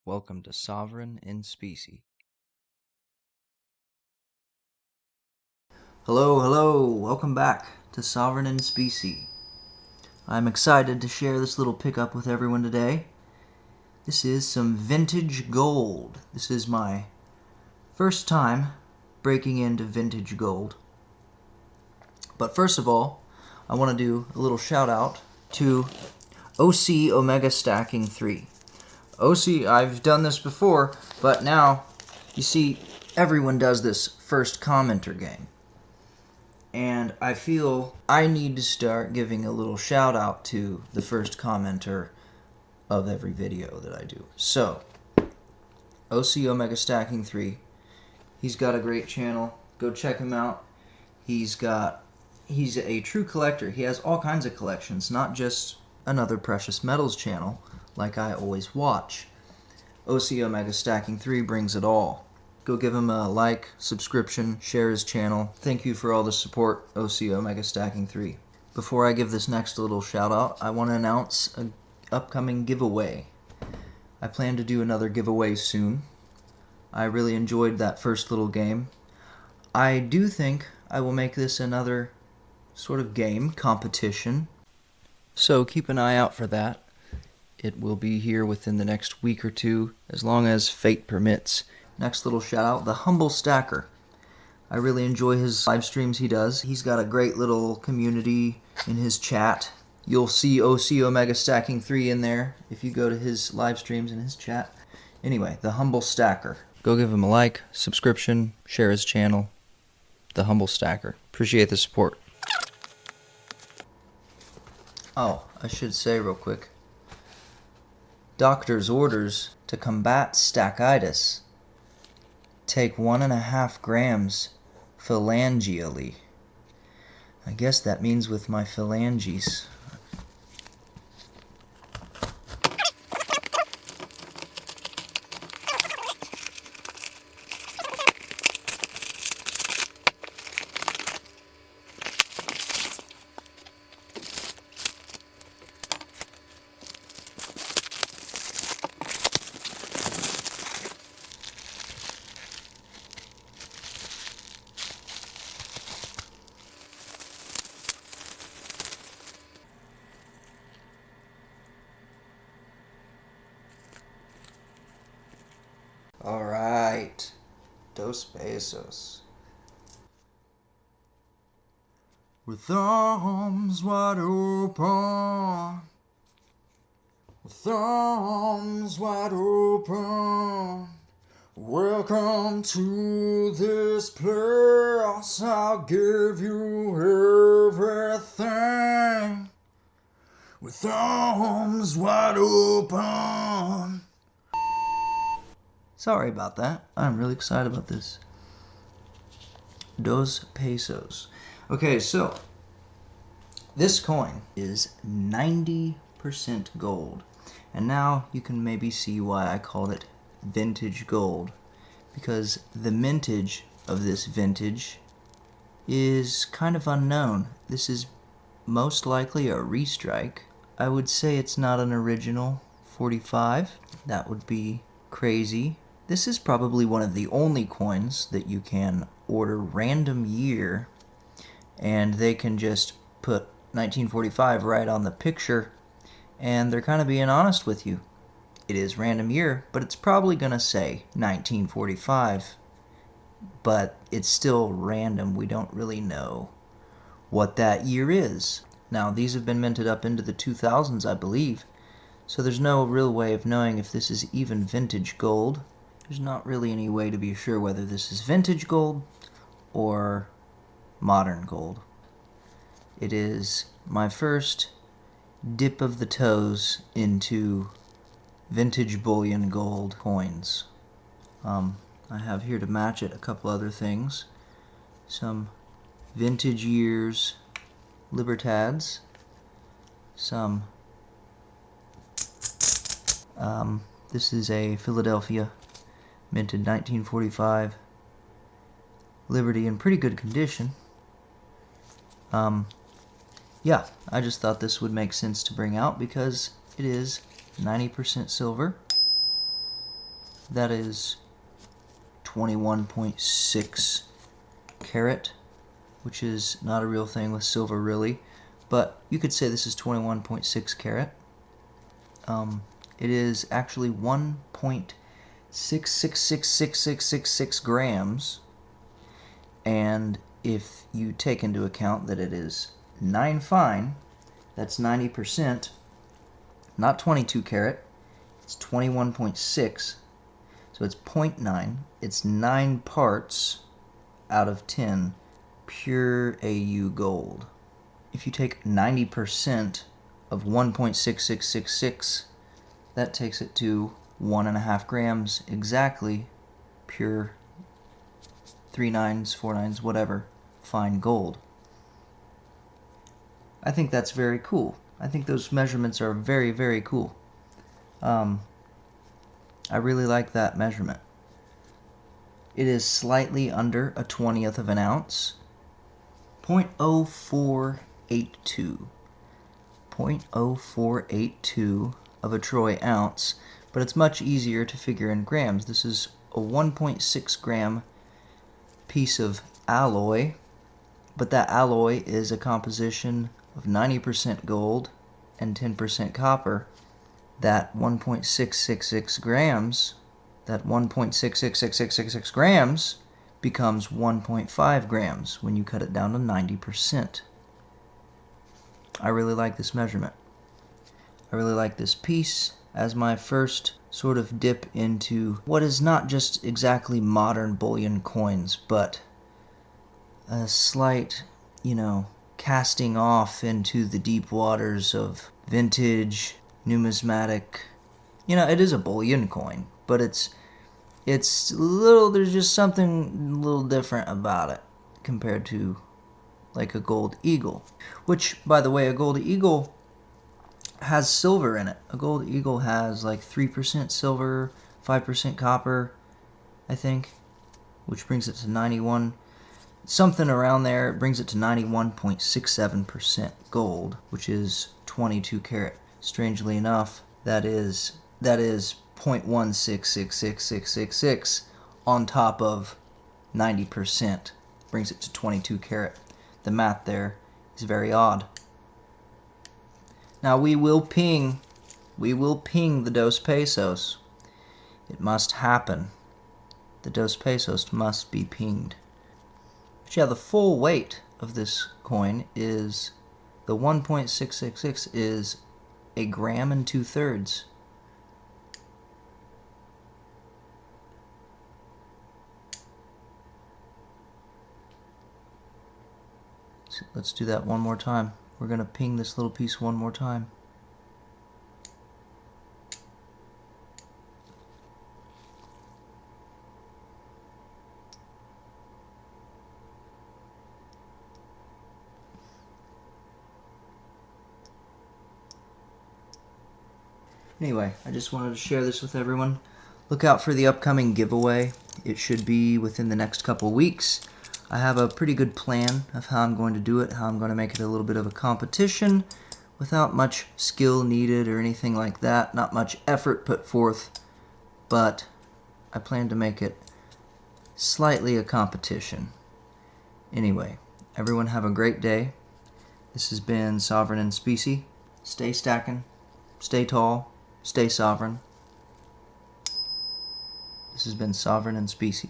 Welcome to Sovereign in Specie. Hello, welcome back to Sovereign in Specie. I'm excited to share this little pickup with everyone today. This is some vintage gold. This is my first time breaking into vintage gold. But first of all, I want to do a little shout out to OC Omega Stacking 3. OC, I've done this before, but now, you see, everyone does this first commenter game. And I feel I need to start giving a little shout out to the first commenter of every video that I do. So, OC Omega Stacking 3, he's got a great channel. Go check him out. He's a true collector. He has all kinds of collections, not just another precious metals channel like I always watch. OC Omega Stacking 3 brings it all. Go give him a like, subscription, share his channel. Thank you for all the support, OC Omega Stacking 3. Before I give this next little shout out, I want to announce an upcoming giveaway. I plan to do another giveaway soon. I really enjoyed that first little game. I do think I will make this another sort of game, competition. So keep an eye out for that. It will be here within the next week or two, as long as fate permits. Next little shout out, the Humble Stacker. I really enjoy his live streams he does. He's got a great little community in his chat. You'll see OC Omega Stacking 3 in there if you go to his live streams in his chat. Anyway, the Humble Stacker. Go give him a like, subscription, share his channel. The Humble Stacker. Appreciate the support. Oh, I should say real quick. Doctor's orders to combat stackitis. Take 1.5 grams phalangially. I guess that means with my phalanges. Alright, dos pesos. With arms wide open, with arms wide open, welcome to this place, I'll give you everything. With arms wide open. Sorry about that. I'm really excited about this. Dos pesos. Okay, so this coin is 90% gold. And now you can maybe see why I called it vintage gold. Because the mintage of this vintage is kind of unknown. This is most likely a restrike. I would say it's not an original 45. That would be crazy. This is probably one of the only coins that you can order random year, and they can just put 1945 right on the picture, and they're kind of being honest with you. It is random year, but it's probably going to say 1945, but it's still random. We don't really know what that year is. Now, these have been minted up into the 2000s, I believe, so there's no real way of knowing if this is even vintage gold. There's not really any way to be sure whether this is vintage gold or modern gold. It is my first dip of the toes into vintage bullion gold coins. I have here to match it a couple other things. Some vintage years Libertads. Some this is a Philadelphia minted 1945 Liberty in pretty good condition. Yeah, I just thought this would make sense to bring out because it is 90% silver. that is 21.6 carat, which is not a real thing with silver really, but you could say this is 21.6 carat. It is actually 1.66666666 grams, and if you take into account that it is 9 fine, that's 90%, not 22 carat, it's 21.6, so it's 0.9, it's 9 parts out of 10 pure AU gold. If you take 90% of 1.6666, that takes it to 1.5 grams exactly pure 3 nines, 4 nines, whatever, fine gold. I think that's very cool. I think those measurements are very, very cool. I really like that measurement. It is slightly under a 1/20 of an ounce. 0.0482. 0.0482 of a troy ounce, but it's much easier to figure in grams. This is a 1.6 gram piece of alloy, but that alloy is a composition of 90% gold and 10% copper. That 1.666 grams, that 1.666666 grams becomes 1.5 grams when you cut it down to 90%. I really like this measurement. I really like this piece as my first sort of dip into what is not just exactly modern bullion coins, but a slight, casting off into the deep waters of vintage, numismatic. It is a bullion coin, but it's there's just something a little different about it compared to like a gold eagle, which, by the way, a gold eagle has silver in it. A gold eagle has like 3% silver, 5% copper, I think, which brings it to 91, something around there. It brings it to 91.67% gold, which is 22 karat. Strangely enough, that is 0.1666666 on top of 90%, brings it to 22 karat. The math there is very odd. Now we will ping the Dos Pesos. It must happen. The Dos Pesos must be pinged. But yeah, the full weight of this coin is, the 1.666 is 1 gram and 2/3. Let's do that one more time. We're going to ping this little piece one more time. Anyway, I just wanted to share this with everyone. Look out for the upcoming giveaway. It should be within the next couple weeks. I have a pretty good plan of how I'm going to do it, how I'm going to make it a little bit of a competition without much skill needed or anything like that, not much effort put forth, but I plan to make it slightly a competition. Anyway, everyone have a great day. This has been Sovereign in Specie. Stay stacking, stay tall, stay sovereign. This has been Sovereign in Specie.